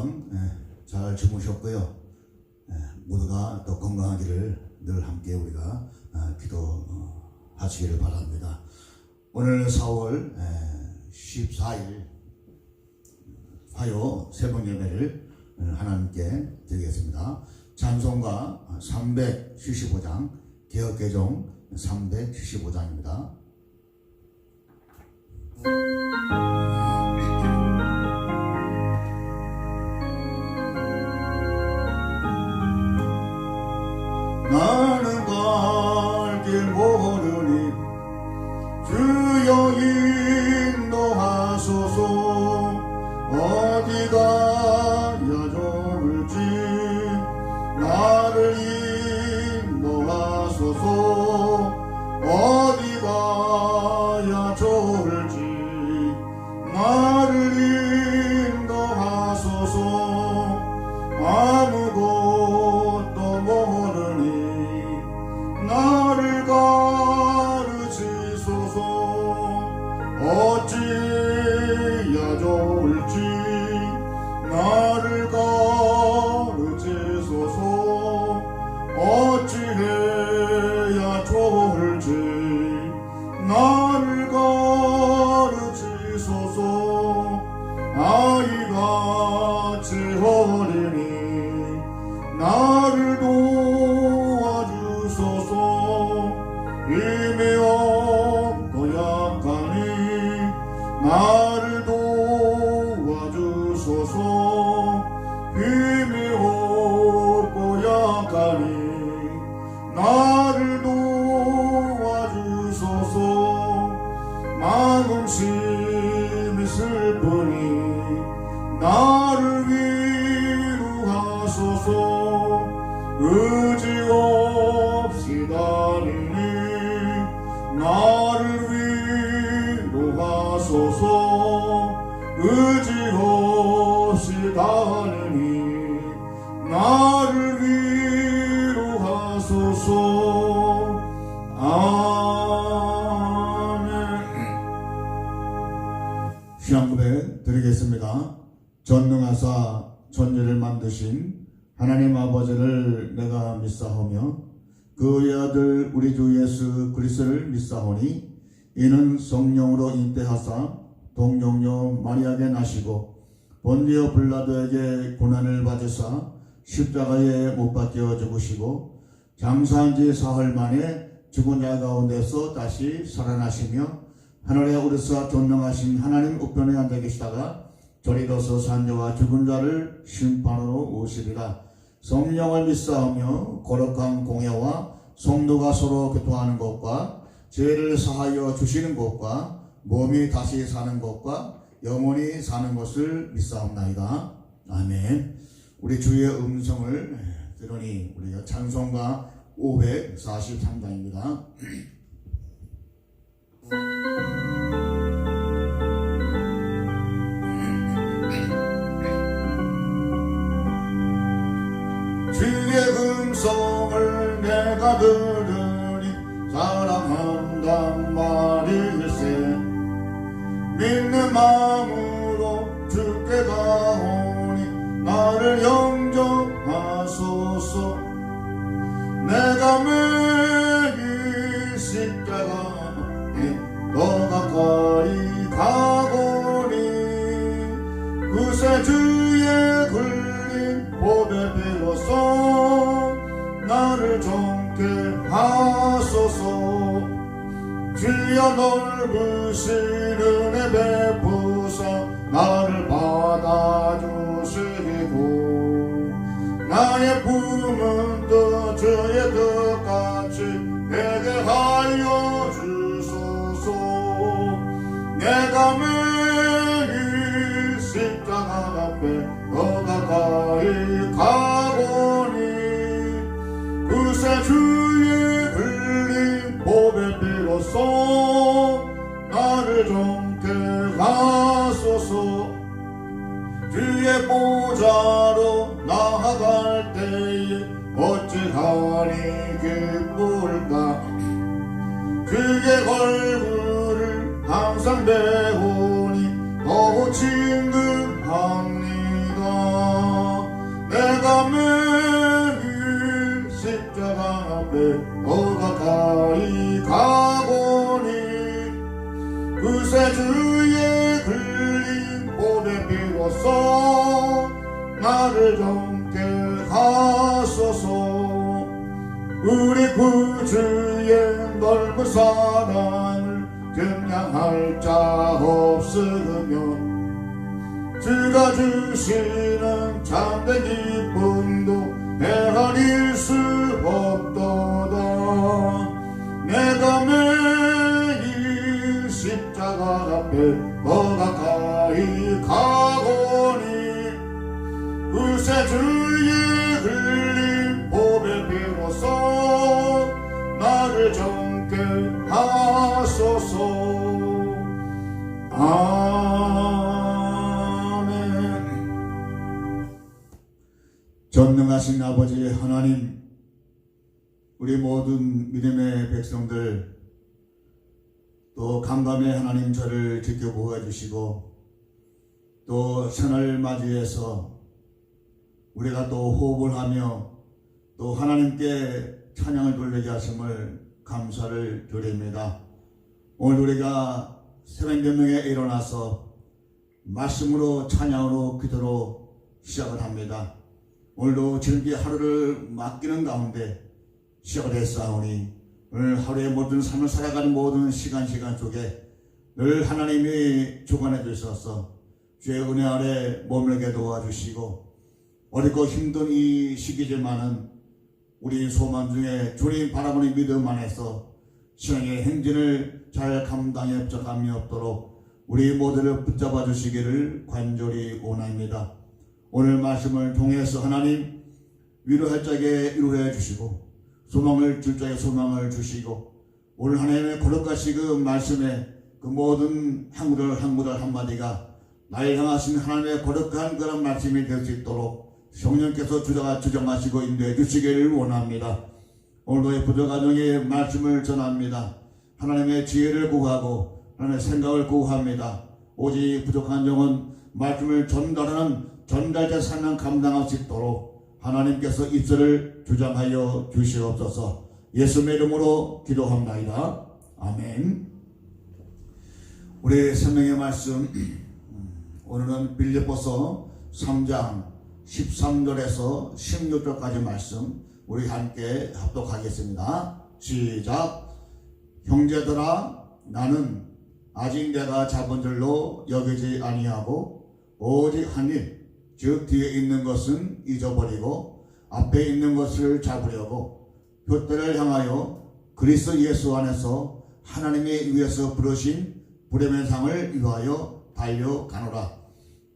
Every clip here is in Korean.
밤 잘 주무셨고요. 모두가 또 건강하기를 늘 함께 우리가 기도하시기를 바랍니다. 오늘 4월 14일 화요 새벽 예배를 하나님께 드리겠습니다. 찬송가 375장, 개역개정 375장입니다. 나는 갈 길 모르니 주여 인도하소서. 어디가 좋을지 나를 인도하소서. 어디가 좋을지 나를 인도하소서. 아무것도 모르니 나를 가르치소서. 어찌해야 좋을지 나를 가르치소서. 어찌해야 좋을지 나를 가르치소서. 아이같이 어리니 나를 도와주소서. 힘이 없고 약하니 나를 도와주소서. 힘이 없고 약하니 나를 도와주소서. 마음심이 슬프니 나를 위로하소서. 의지 없이 다니니 나를 위로하소서. 의지 없이 다니니 나를 위로하소서. 아멘. 시한구배 드리겠습니다. 전능하사 천지를 만드신 하나님 아버지를 내가 믿사오며 그의 아들 우리 주 예수 그리스도를 믿사오니 이는 성령으로 잉태하사 동정녀 마리아에게 나시고 본디오 빌라도에게 고난을 받으사 십자가에 못 박혀 죽으시고 장사한 지 사흘 만에 죽은 자 가운데서 다시 살아나시며 하늘에 오르사 존귀하신 하나님 우편에 앉아 계시다가 저리로서 산자와 죽은 자를 심판으로 오시리라. 성령을 믿사오며 거룩한 공예와 성도가 서로 교통하는 것과 죄를 사하여 주시는 것과 몸이 다시 사는 것과 영원히 사는 것을 믿사옵나이다. 아멘. 우리 주의 음성을 들으니 우리가 찬송가 543장입니다. 주의 음성을 내가 들으니 사랑한단 말일세. 믿는 마음으로 주께 가오니 나를 영접하소서. 내가 매일 십자가에 더 가까이 가보니 그새 주의 흘린 보배 비로소 나를 정케 하소서. 주여 넓으신 은혜 베푸사 나를 받아주시고 나의 품은 또 주의 뜻같이 되게 하여 주소서. 내가 매일 십자가 앞에 더 가까이 가보니 그새 주의 흘린 보배 비로소 나를 정케 하소서. 주의 보좌로 나아갈 때에 어찌하니 기쁠까. 주의 얼굴을 항상 배우니 더욱 친근합니다. 구세주의 흘린 보배 비로소 나를 정케 하소서. 우리 구주의 넓은 사랑을 증량할 자 없으면 주가 주시는 참된 기쁨도 헤아릴 수 없도다. 내가 매일 십자가 앞에 더 가까이 가오니 구세주의 흘린 보배 비로소 나를 정케 하소서. 아멘. 전능하신 아버지 하나님, 우리 모든 믿음의 백성들, 또 간밤에 하나님 저를 지켜보아 주시고 또 선을 맞이해서 우리가 또 호흡을 하며 또 하나님께 찬양을 돌리게 하심을 감사를 드립니다. 오늘 우리가 새벽명에 일어나서 말씀으로 찬양으로 기도로 시작을 합니다. 오늘도 지금까지 하루를 맡기는 가운데 시작을 했사오니 오늘 하루의 모든 삶을 살아가는 모든 시간 속에 늘 하나님이 주관해 주셔서 주의 은혜 아래 머물게 도와주시고 어렵고 힘든 이 시기지만은 우리 소망 중에 주님 바라보는 믿음 안에서 신앙의 행진을 잘 감당해 흡족함이 없도록 우리 모두를 붙잡아 주시기를 간절히 원합니다. 오늘 말씀을 통해서 하나님 위로할 적에 위로해 주시고 소망을 줄 적에 소망을 주시고 오늘 하나님의 거룩하신 그 말씀에 그 모든 한 구절 한마디가 나를 향하신 하나님의 거룩한 그런 말씀이 될 수 있도록 성령께서 주정하시고 인도해 주시기를 원합니다. 오늘도 부족가정의 말씀을 전합니다. 하나님의 지혜를 구하고 하나님의 생각을 구합니다. 오직 부족한 영혼 말씀을 전달하는 전달자 사명 감당할 수 있도록 하나님께서 입술을 주장하여 주시옵소서. 예수의 이름으로 기도합니다. 아멘. 우리 성령의 말씀 오늘은 빌립보서 3장 13절에서 16절까지 말씀 우리 함께 합독하겠습니다. 시작. 형제들아, 나는 아직 내가 잡은 줄로 여기지 아니하고 오직 한 일, 즉 뒤에 있는 것은 잊어버리고 앞에 있는 것을 잡으려고 표대를 향하여 그리스도 예수 안에서 하나님이 위에서 부르신 부름의 상을 위하여 달려가노라.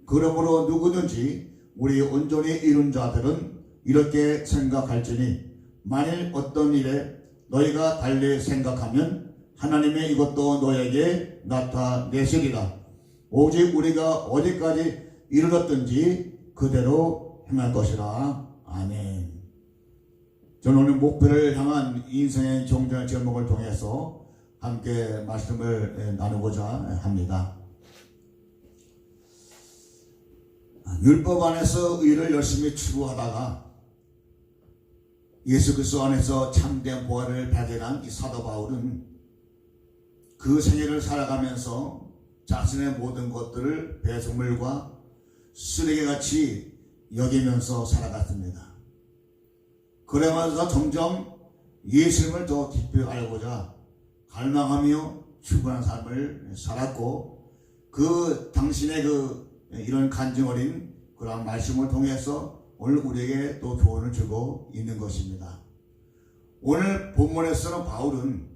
그러므로 누구든지 우리 온전히 이룬 자들은 이렇게 생각할지니 만일 어떤 일에 너희가 달리 생각하면 하나님의 이것도 너에게 나타내시리라. 오직 우리가 어디까지 이르렀든지 그대로 행할 것이라. 아멘. 저는 오늘 목표를 향한 인생의 정전 제목을 통해서 함께 말씀을 나누고자 합니다. 율법 안에서 의를 열심히 추구하다가 예수 그리스도 안에서 참된 보화를 발견한 이 사도 바울은 그 생애를 살아가면서 자신의 모든 것들을 배설물과 쓰레기같이 여기면서 살아갔습니다. 그러면서 점점 예수님을 더 깊이 알고자 갈망하며 추구하는 삶을 살았고 그 당신의 이런 간증 어린 그런 말씀을 통해서 오늘 우리에게 또 조언을 주고 있는 것입니다. 오늘 본문에서는 바울은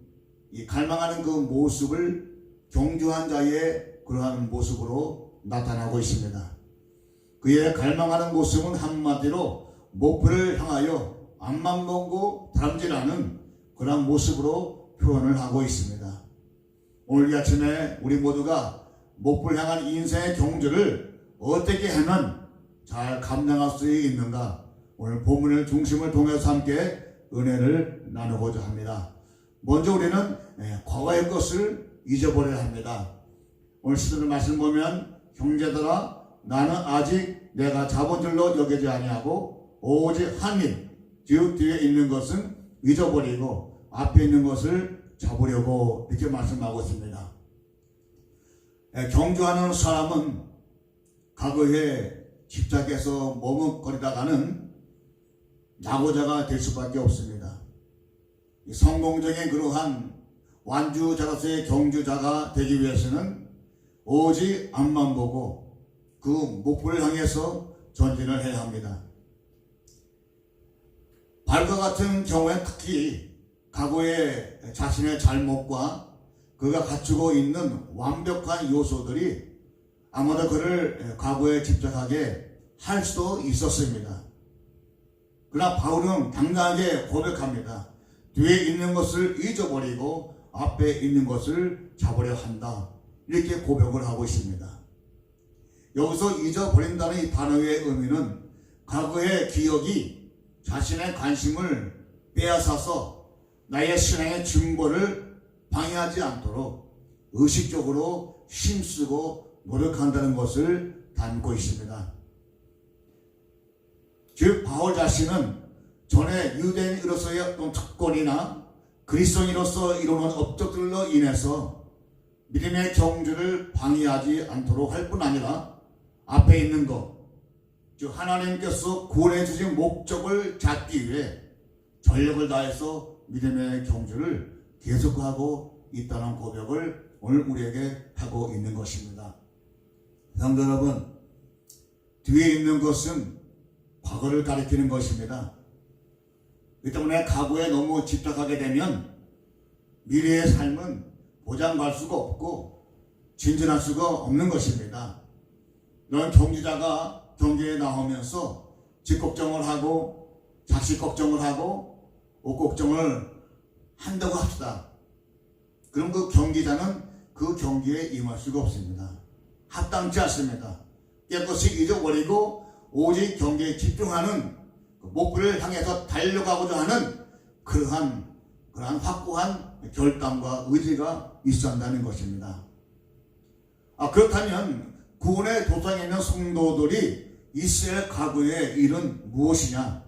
이 갈망하는 그 모습을 경주한 자의 그러한 모습으로 나타나고 있습니다. 그의 갈망하는 모습은 한마디로 목표를 향하여 앞만 보고 다름질하는 그런 모습으로 표현을 하고 있습니다. 오늘 이 아침에 우리 모두가 목표를 향한 인생의 경주를 어떻게 하면 잘 감당할 수 있는가, 오늘 본문의 중심을 통해서 함께 은혜를 나누고자 합니다. 먼저 우리는 과거의 것을 잊어버려야 합니다. 오늘 시도를 말씀 보면 형제들아, 나는 아직 내가 잡은 줄로 여기지 아니하고 오직 한 일, 즉 뒤에 있는 것은 잊어버리고 앞에 있는 것을 잡으려고 이렇게 말씀하고 있습니다. 경주하는 사람은 과거에 집착해서 머뭇거리다가는 낙오자가 될 수밖에 없습니다. 성공적인 그러한 완주자로서의 경주자가 되기 위해서는 오직 앞만 보고 그 목표를 향해서 전진을 해야 합니다. 바울과 같은 경우엔 특히 과거의 자신의 잘못과 그가 갖추고 있는 완벽한 요소들이 아마도 그를 과거에 집착하게 할 수도 있었습니다. 그러나 바울은 당당하게 고백합니다. 뒤에 있는 것을 잊어버리고 앞에 있는 것을 잡으려 한다. 이렇게 고백을 하고 있습니다. 여기서 잊어버린다는 이 단어의 의미는 과거의 기억이 자신의 관심을 빼앗아서 나의 신앙의 증거를 방해하지 않도록 의식적으로 힘쓰고 노력한다는 것을 담고 있습니다. 즉 바울 자신은 전에 유대인으로서의 어떤 특권이나 그리스도인으로서 이루는 업적들로 인해서 믿음의 경주를 방해하지 않도록 할 뿐 아니라 앞에 있는 것, 즉 하나님께서 구원해 주신 목적을 잡기 위해 전력을 다해서 믿음의 경주를 계속하고 있다는 고백을 오늘 우리에게 하고 있는 것입니다. 성도 여러분, 뒤에 있는 것은 과거를 가리키는 것입니다. 그 때문에 과거에 너무 집착하게 되면 미래의 삶은 보장받을 수가 없고 진전할 수가 없는 것입니다. 이런 경주자가 경기에 나오면서 집 걱정을 하고 자식 걱정을 하고 옷 걱정을 한다고 합시다. 그럼 그 경기자는 그 경기에 임할 수가 없습니다. 합당치 않습니다. 깨끗이 잊어버리고 오직 경기에 집중하는 목표를 향해서 달려가고자 하는 그러한 확고한 결단과 의지가 있어야 한다는 것입니다. 그렇다면 구원의 도상에 있는 성도들이 있어야 할 과거의 일은 무엇이냐?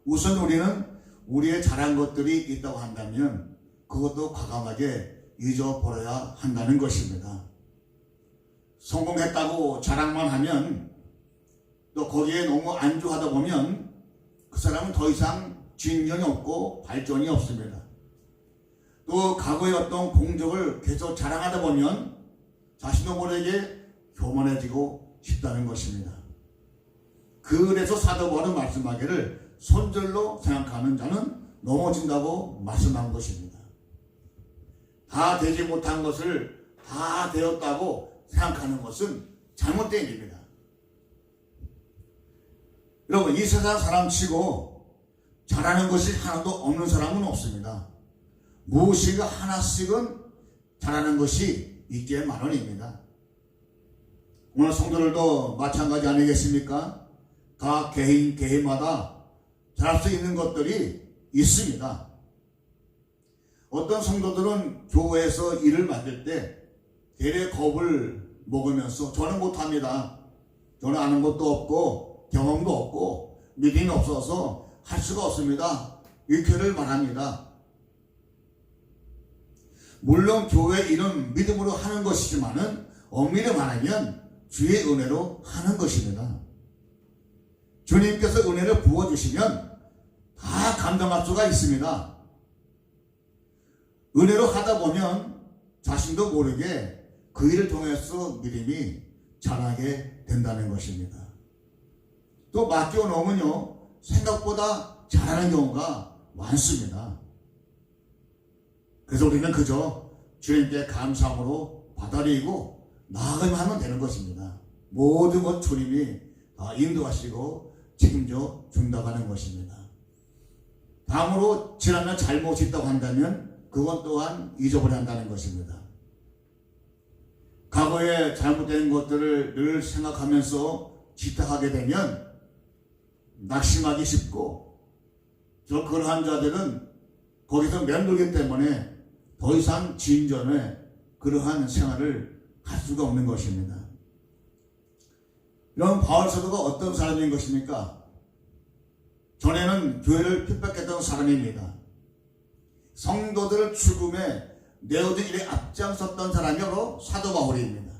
우선 우리는 우리의 잘한 것들이 있다고 한다면 그것도 과감하게 잊어버려야 한다는 것입니다. 성공했다고 자랑만 하면 또 거기에 너무 안주하다 보면 그 사람은 더 이상 진전이 없고 발전이 없습니다. 또 과거의 어떤 공적을 계속 자랑하다 보면 자신도 모르게 교만해지고 싶다는 것입니다. 그래서 사도 바울은 말씀하기를 손절로 생각하는 자는 넘어진다고 말씀한 것입니다. 다 되지 못한 것을 다 되었다고 생각하는 것은 잘못된 일입니다. 여러분, 이 세상 사람치고 잘하는 것이 하나도 없는 사람은 없습니다. 무엇인가 하나씩은 잘하는 것이 있기에 마련입니다. 오늘 성도들도 마찬가지 아니겠습니까? 각 개인마다 잘할 수 있는 것들이 있습니다. 어떤 성도들은 교회에서 일을 맡을 때 대래 겁을 먹으면서 저는 못합니다. 저는 아는 것도 없고 경험도 없고 믿음이 없어서 할 수가 없습니다. 이렇게를 말합니다. 물론 교회 일은 믿음으로 하는 것이지만은 엄밀히 말하면 주의 은혜로 하는 것입니다. 주님께서 은혜를 부어주시면 다 감당할 수가 있습니다. 은혜로 하다 보면 자신도 모르게 그 일을 통해서 믿음이 자라게 된다는 것입니다. 또 맡겨 놓으면요 생각보다 잘하는 경우가 많습니다. 그래서 우리는 그저 주님께 감사함으로 받아들이고 나아가면 되는 것입니다. 모든 것 주님이 다 인도하시고 책임져 준다고 하는 것입니다. 다음으로 지나면 잘못이 있다고 한다면 그것 또한 잊어버려야 한다는 것입니다. 과거에 잘못된 것들을 늘 생각하면서 집착하게 되면 낙심하기 쉽고 그러한 자들은 거기서 맴돌기 때문에 더 이상 진전에 그러한 생활을 할 수가 없는 것입니다. 이런 바울 사도가 어떤 사람인 것입니까? 전에는 교회를 핍박했던 사람입니다. 성도들을 죽음에 내어진 일에 앞장섰던 사람이 바로 사도 바울입니다.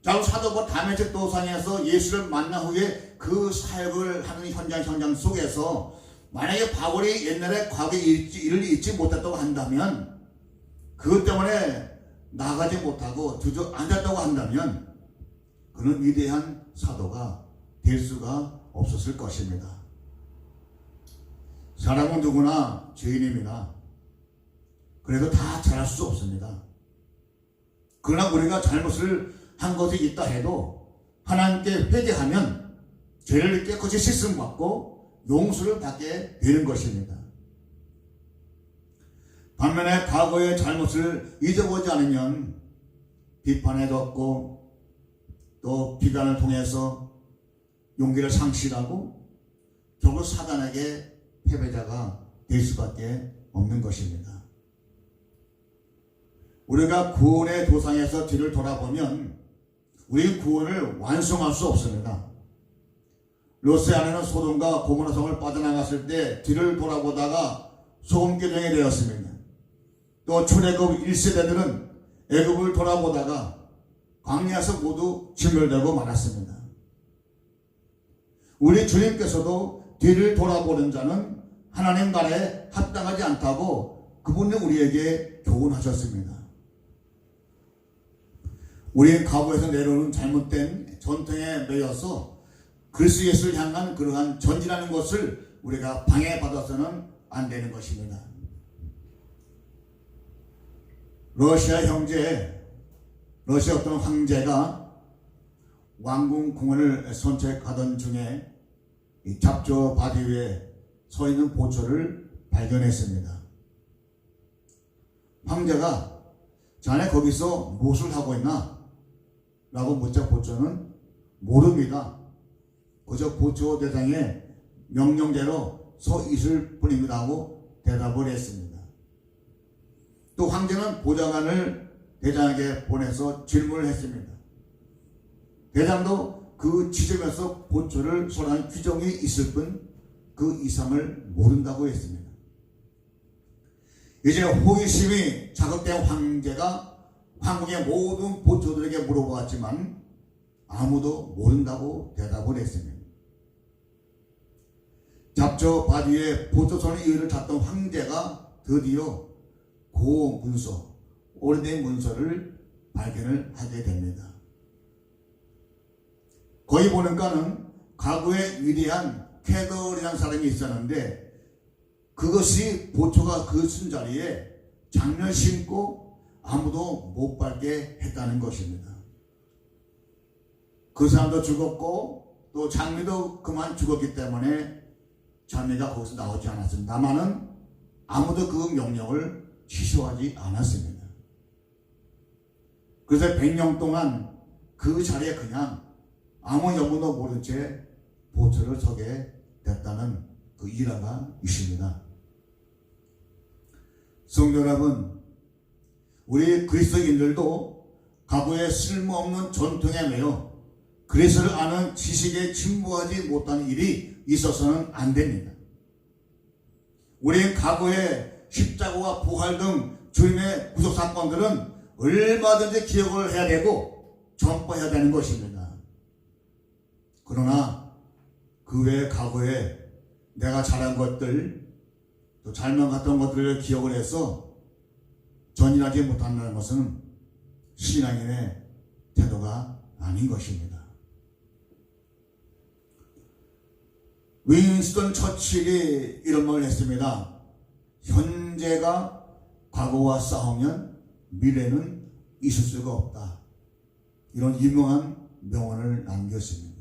자, 사도 바울 다메섹 도상에서 예수를 만난 후에 그 사역을 하는 현장 속에서 만약에 바울이 옛날에 과거에 일을 잊지 못했다고 한다면, 그것 때문에 나가지 못하고 주저앉았다고 한다면 그는 위대한 사도가 될 수가 없었을 것입니다. 사람은 누구나 죄인입니다. 그래도 다 잘할 수 없습니다. 그러나 우리가 잘못을 한 것이 있다 해도 하나님께 회개하면 죄를 깨끗이 씻음받고 용서를 받게 되는 것입니다. 반면에 과거의 잘못을 잊어보지 않으면 비판에 덮고 또 비관을 통해서 용기를 상실하고 결국 사단에게 패배자가 될 수밖에 없는 것입니다. 우리가 구원의 도상에서 뒤를 돌아보면 우리 구원을 완성할 수 없습니다. 롯의 아내는 소돔과 고모라 성을 빠져나갔을 때 뒤를 돌아보다가 소금개정이 되었습니다. 또 출애굽 1세대들은 애굽을 돌아보다가 광야에서 모두 진멸되고 말았습니다. 우리 주님께서도 뒤를 돌아보는 자는 하나님 나라에 합당하지 않다고 그분이 우리에게 교훈하셨습니다. 우리는 과거에서 내려오는 잘못된 전통에 매여서 그리스도 예수를 향한 그러한 전진하는 것을 우리가 방해받아서는 안 되는 것입니다. 러시아 어떤 황제가 왕궁 공원을 산책하던 중에 이 잡초 바위 위에 서 있는 보초를 발견했습니다. 황제가 자네 거기서 무엇을 하고 있나? 라고 묻자 보초는 모릅니다. 그저 보초 대장의 명령대로 서 있을 뿐입니다 하고 대답을 했습니다. 또 황제는 보좌관을 대장에게 보내서 질문을 했습니다. 대장도 그 지점에서 보초를 설하는 규정이 있을 뿐 그 이상을 모른다고 했습니다. 이제 호기심이 자극된 황제가 황궁의 모든 보초들에게 물어보았지만 아무도 모른다고 대답을 했습니다. 잡초 바위에 보초선의 이유를 찾던 황제가 드디어 고문서, 오래된 문서를 발견을 하게 됩니다. 거기 보니까는 과거에 위대한 캐덜이라는 사람이 있었는데 그것이 보초가 그 순자리에 장을 심고 아무도 못 밟게 했다는 것입니다. 그 사람도 죽었고 또 장미도 그만 죽었기 때문에 장미가 거기서 나오지 않았습니다. 다만은 아무도 그 명령을 취소하지 않았습니다. 그래서 100년 동안 그 자리에 그냥 아무 여부도 모른 채 보초를 서게 됐다는 그 일화가 있습니다. 성도 여러분, 우리 그리스도인들도 과거의 쓸모없는 전통에 매여 그리스도를 아는 지식에 진보하지 못하는 일이 있어서는 안 됩니다. 우리 과거의 십자가와 부활 등 주님의 구속 사건들은 얼마든지 기억을 해야 되고 전파해야 되는 것입니다. 그러나 그 외의 과거에 내가 잘한 것들 또 잘못 갔던 것들을 기억을 해서 전진하지 못한다는 것은 신앙인의 태도가 아닌 것입니다. 윈스턴 처칠이 이런 말을 했습니다. 현재가 과거와 싸우면 미래는 있을 수가 없다. 이런 유명한 명언을 남겼습니다.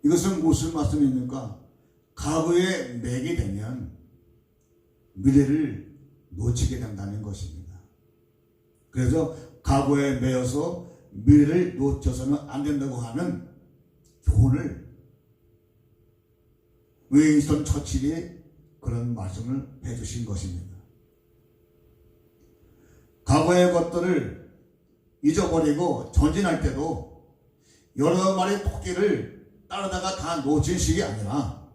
이것은 무슨 말씀입니까? 과거에 매게 되면 미래를 놓치게 된다는 것입니다. 그래서 과거에 매여서 미래를 놓쳐서는 안 된다고 하는 교훈을 윈스턴 처칠이 그런 말씀을 해주신 것입니다. 과거의 것들을 잊어버리고 전진할 때도 여러 마리의 토끼를 따르다가 다 놓친 식이 아니라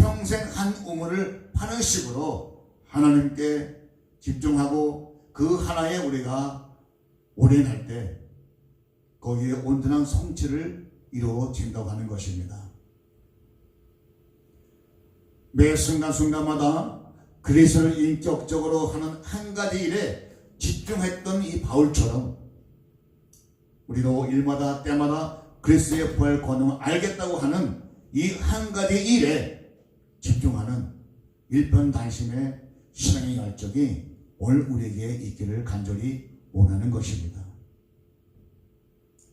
평생 한 우물을 파는 식으로 하나님께 집중하고 그 하나에 우리가 올인할 때 거기에 온전한 성취를 이루어진다고 하는 것입니다. 매 순간순간마다 그리스도를 인격적으로 하는 한 가지 일에 집중했던 이 바울처럼 우리도 일마다 때마다 그리스도의 부활 권능을 알겠다고 하는 이 한 가지 일에 집중하는 일편단심의 신앙의 열정이 오늘 우리에게 있기를 간절히 원하는 것입니다.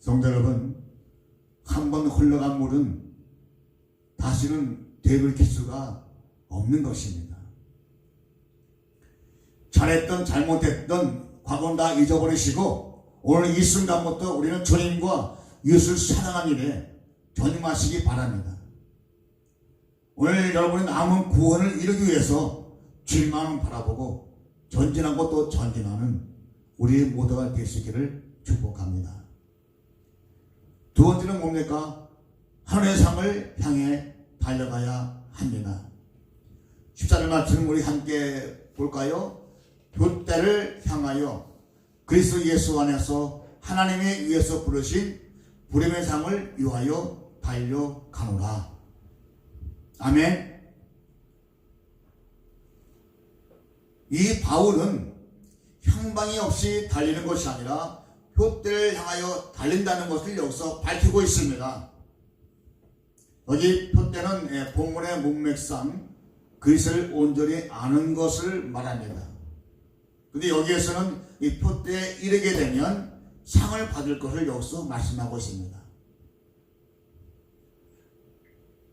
성도 여러분, 한번 흘러간 물은 다시는 되돌릴 수가 없는 것입니다. 잘했던 잘못했던 과거는 다 잊어버리시고 오늘 이 순간부터 우리는 주님과 이웃을 사랑하는 일에 전념하시기 바랍니다. 오늘 여러분의 남은 구원을 이루기 위해서 주님만 바라보고 전진하고 또 전진하는 우리 모두가 될 수 있기를 축복합니다. 두 번째는 뭡니까? 하늘의 상을 향해 달려가야 합니다. 14절 말씀 우리 함께 볼까요? 표대를 향하여 그리스도 예수 안에서 하나님이 위에서 부르신 부름의 상을 위하여 달려가노라. 아멘. 이 바울은 향방이 없이 달리는 것이 아니라 표대를 향하여 달린다는 것을 여기서 밝히고 있습니다. 여기 표대는 본문의 문맥상 그리스도를 온전히 아는 것을 말합니다. 근데 여기에서는 이 표대에 이르게 되면 상을 받을 것을 여기서 말씀하고 있습니다.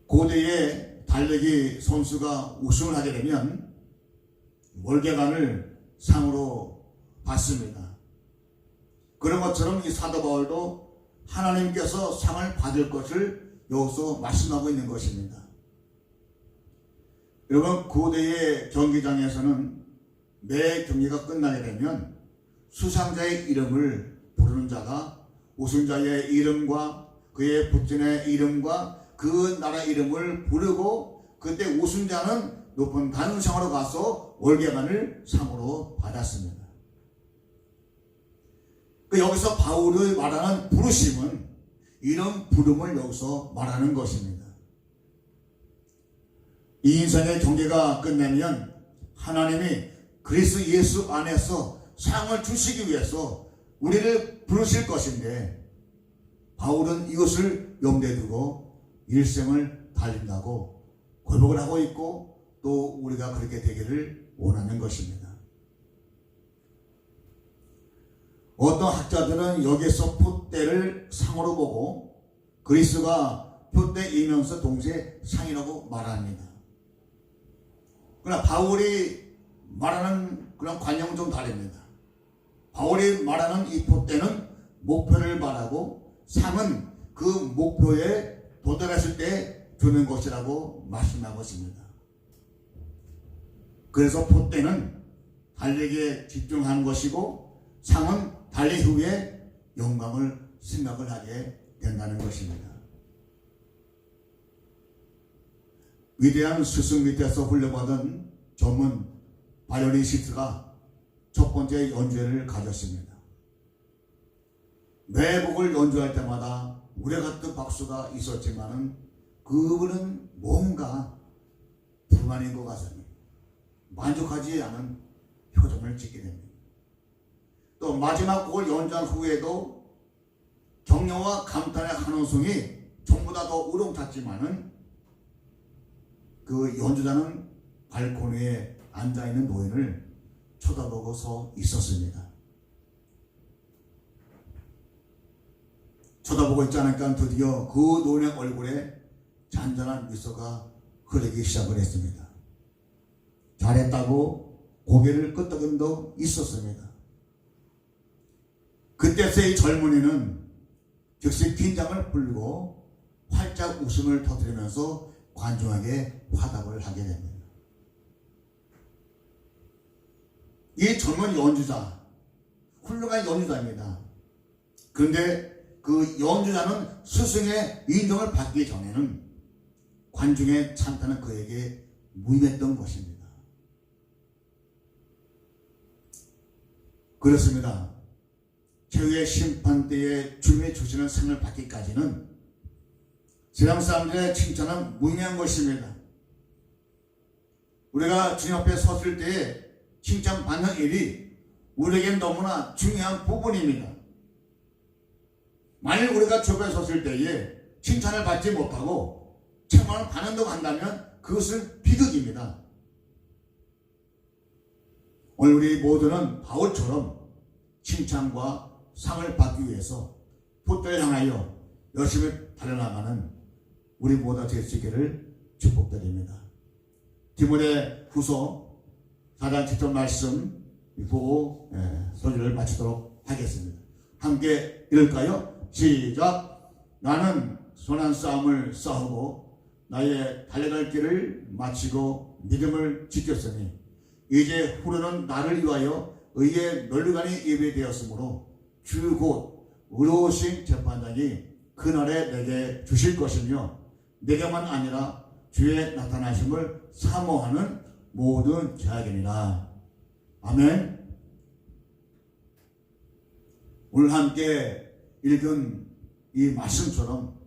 고대의 달리기 선수가 우승을 하게 되면 월계관을 상으로 받습니다. 그런 것처럼 이 사도 바울도 하나님께서 상을 받을 것을 여기서 말씀하고 있는 것입니다. 여러분, 고대의 경기장에서는 매 경기가 끝나게 되면 수상자의 이름을 부르는 자가 우승자의 이름과 그의 부친의 이름과 그 나라 이름을 부르고 그때 우승자는 높은 단상으로 가서 월계관을 상으로 받았습니다. 여기서 바울이 말하는 부르심은 이런 부름을 여기서 말하는 것입니다. 이 인생의 경계가 끝나면 하나님이 그리스도 예수 안에서 상을 주시기 위해서 우리를 부르실 것인데 바울은 이것을 염두에 두고 일생을 달린다고 고백을 하고 있고 또 우리가 그렇게 되기를 원하는 것입니다. 어떤 학자들은 여기서 표대를 상으로 보고 그리스도가 표대이면서 동시에 상이라고 말합니다. 그러나 바울이 말하는 그런 관념은 좀 다릅니다. 바울이 말하는 이 표대는 목표를 말하고 상은 그 목표에 도달했을 때 주는 것이라고 말씀하고 있습니다. 그래서 표대는 달리기에 집중하는 것이고 상은 달리 후에 영광을 생각을 하게 된다는 것입니다. 위대한 스승 밑에서 훈련받은 전문 바이올리니스트가 첫 번째 연주회를 가졌습니다. 매 곡을 연주할 때마다 우레같은 박수가 있었지만은 그분은 뭔가 불만인 것 같습니다. 만족하지 않은 표정을 짓게 됩니다. 또 마지막 곡을 연주한 후에도 격려와 감탄의 한원성이 전부 다 더 우렁찼지만은 그 연주자는 발코니에 앉아있는 노인을 쳐다보고 서 있었습니다. 쳐다보고 있지 않으니까 드디어 그 노인의 얼굴에 잔잔한 미소가 흐르기 시작을 했습니다. 잘했다고 고개를 끄덕임도 있었습니다. 그때서야 이 젊은이는 즉시 긴장을 풀고 활짝 웃음을 터뜨리면서 관중에게 화답을 하게 됩니다. 이 젊은 연주자, 훌륭한 연주자입니다. 그런데 그 연주자는 스승의 인정을 받기 전에는 관중의 찬탄은 그에게 무임했던 것입니다. 그렇습니다. 최후의 심판 때에 주님이 주시는 상을 받기까지는 세상 사람들의 칭찬은 무의미한 것입니다. 우리가 주님 앞에 섰을 때에 칭찬받는 일이 우리에겐 너무나 중요한 부분입니다. 만일 우리가 주 앞에 섰을 때에 칭찬을 받지 못하고 책망을 받는다고 한다면 그것은 비극입니다. 오늘 우리 모두는 바울처럼 칭찬과 상을 받기 위해서 풋대를 향하여 열심히 달려나가는 우리 모두가 될 수 있기를 축복드립니다. 디모데 후서 4장 7절 말씀 보고 소리를 마치도록 하겠습니다. 함께 읽을까요? 시작. 나는 선한 싸움을 싸우고 나의 달려갈 길을 마치고 믿음을 지켰으니 이제 후로는 나를 위하여 의의 멸류관이 예비되었으므로 주 곧 의로우신 재판장이 그날에 내게 주실 것이며 내게만 아니라 주의 나타나심을 사모하는 모든 자에게니라. 아멘. 오늘 함께 읽은 이 말씀처럼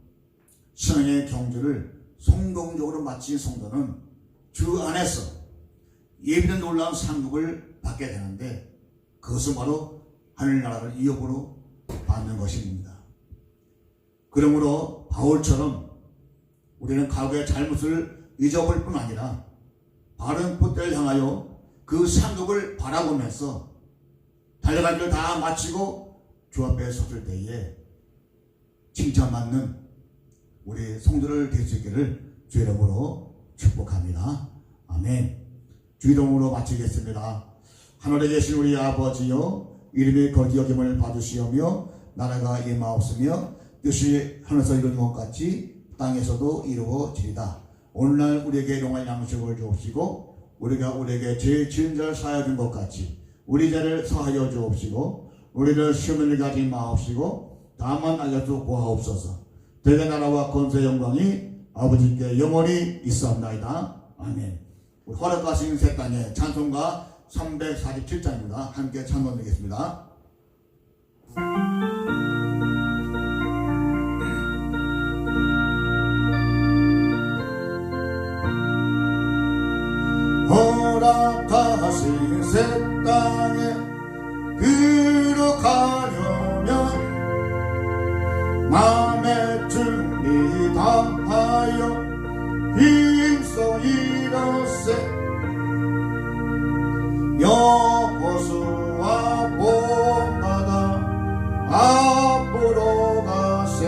신앙의 경주를 성공적으로 마친 성도는 주 안에서 예비된 놀라운 상급을 받게 되는데 그것은 바로 하늘나라를 이역으로 받는 것입니다. 그러므로 바울처럼 우리는 과거의 잘못을 잊어버릴 뿐 아니라 바른 풋대를 향하여 그 상급을 바라보면서 달려갈 길 다 마치고 주 앞에 섰을 때에 칭찬받는 우리 성도를 될 수 있기를 주 이름으로 축복합니다. 아멘. 주 이름으로 마치겠습니다. 하늘에 계신 우리 아버지여, 이름이 거룩히 여김을 받으시오며 나라가 임하옵으며 뜻이 하늘에서 이루어진 것 같이 땅에서도 이루어지리다. 오늘날 우리에게 일용할 양식을 주옵시고 우리가 우리에게 죄 지은 자를 사하여 준 것 같이 우리 죄를 사하여 주옵시고 우리를 시험에 가지 마옵시고 다만 알려주 구하옵소서. 대개 나라와 권세 영광이 아버지께 영원히 있사옵나이다. 아멘. 허락하신 새 땅의 찬송가 347장입니다. 함께 찬송 드리겠습니다. 허락하신 새 땅에 들어가려면 마음의 준비 다하여 힘써 일어세 여호수아 본받아 앞으로 가세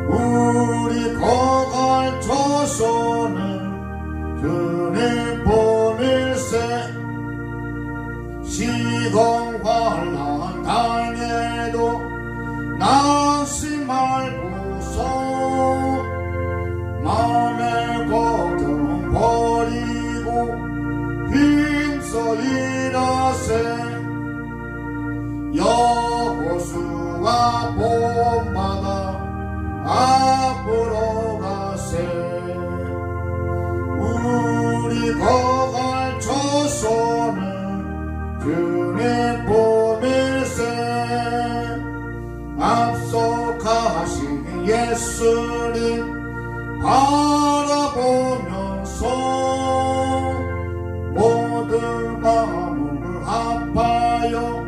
우리 거갈 조선은 주님 보낼세 시공환란 당해도 낙심 말고서 마음의 걱정 버리고 힘써 일하세 여호수아 본받아 앞으로 가세 우리 거갈 조선은 주님 보낼세 앞서 가신 예수님 바라보면서 모든 마음을 아파요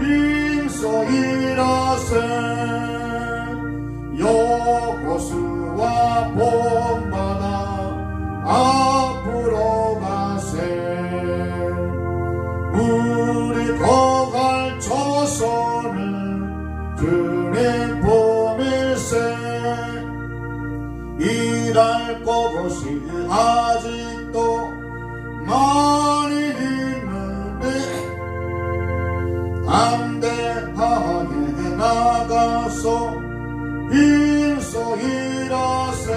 힘써 일하세 여호수아 본받아 앞으로 가세 우리 거갈 조선은 주님 보낼세 일할 곳이 아직도 많이 있는데 담대하게 나가서 힘써 일하세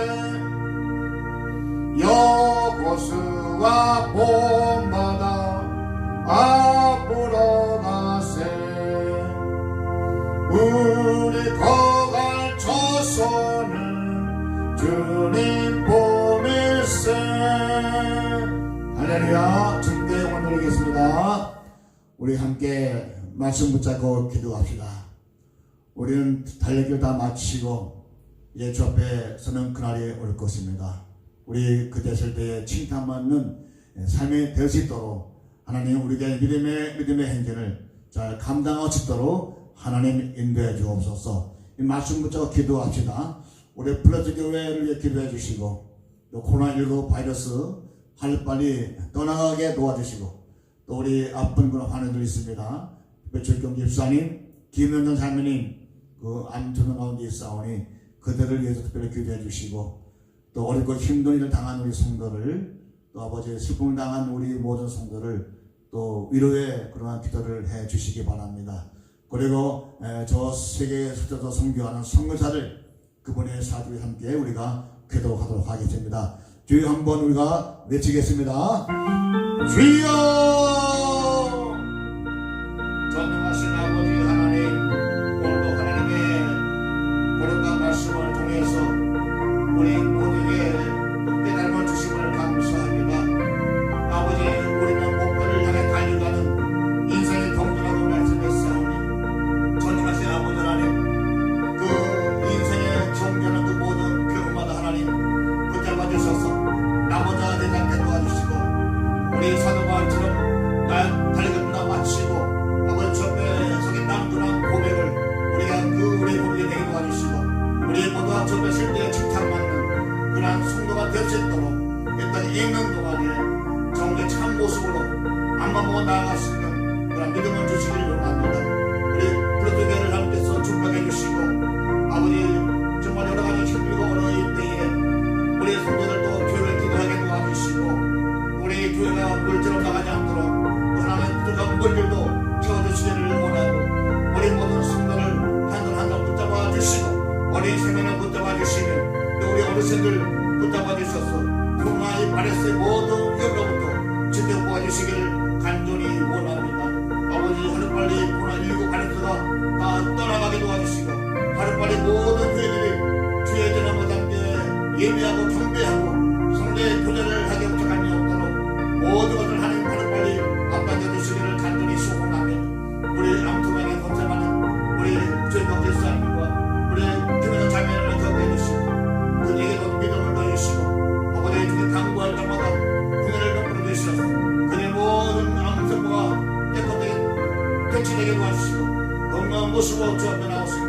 여호수아 본받아 앞으로 가세 우리 거갈 조선은 주 우리 함께 말씀 붙잡고 기도합시다. 우리는 달리기를 다 마치고 이제 주 앞에 서는 그날이 올 것입니다. 우리 그 됐을 때에 칭찬받는 삶이 될 수 있도록 하나님 우리에게 믿음의 행진을 잘 감당할 수 있도록 하나님 인도해 주옵소서. 이 말씀 붙잡고 기도합시다. 우리 플러스 교회를 위해 기도해 주시고 또 코로나19 바이러스 빨리 떠나가게 도와주시고 또 우리 아픈 그런 환우들 있습니다. 배출경 집사님, 김현정 사모님 그 암투는 가운데 있사오니 그들을 위해서 특별히 기도해 주시고 또 어렵고 힘든 일을 당한 우리 성도를 또 아버지의 슬픔을 당한 우리 모든 성도를 또 위로의 그러한 기도를 해 주시기 바랍니다. 그리고 저 세계에 흩어져 선교하는 선교사를 그분의 사주에 함께 우리가 기도하도록 하겠습니다. 주여 한번 우리가 외치겠습니다. 주여! 전능하신 아버지 하나님, 오늘도 하나님의 거룩한 말씀을 통해서 우리 모두에게 깨달음을 주심을 감사합니다. 아버지, 우리는 목표를 향해 달려가는 인생의 경주라고 말씀했사오니 전능하신 아버지 하나님, 그 인생의 경주하는 그 모든 경험마다 하나님 붙잡아 주셔서 나보다 되지 않게 도와주시고 우리 사도 바울처럼 달려가는 날 마치고 아버지 앞에 서게 남근한 고백을 우리가 우리 고백에 되게 도와주시고 우리 모두가 주 앞에 설 때에 칭찬받는 그러한 성도가 될 수 있도록 일단 읽는 동안에 정의 참 모습으로 앞만 보고 나아갈 수 있는 그런 믿음을 주시기를 원합니다. 우리 브로드교회를 하나님께서 축복해 주시고 아버지 정말 여러 가지 힘들고 어려운 때에 우리 성도들도 교회를 기도하게 도와주시고 우리 교회가 물질로 나가지 않도록 하나님의 부족한 물질도 채워주시기를 원하고 우리 모든 성도를 한손 붙잡아 주시고 어린 생명을 붙잡아 주시며 또 우리 어르신들 붙잡아 주셔서 코로나 바이러스의 모든 위험으로부터 지켜보아 주시기를 간절히 원합니다. 아버지 하루빨리 코로나19 바이러스가 다 떠나가게 도와주시고 하루빨리 모든 교회들이 주의 전함과 함께 예배하고 경배하고 성도의 교제를 하게 부탁함이 없도록 모든 것을 하나님 하루빨리 앞당겨 주시기를 간절히 소원하며 우리 암투명에 검사하는 우리 주인공 집사님과 우리 김현정 자매를 경배해 주시고 그에게도 믿음을 더해주시고 아버지 주님 강구할 때마다 그들을 베풀어 주셔서 그의 모든 암세포가 깨끗하게 퇴치되게 도와주시고 건강한 모습으로 주 앞에 나오시고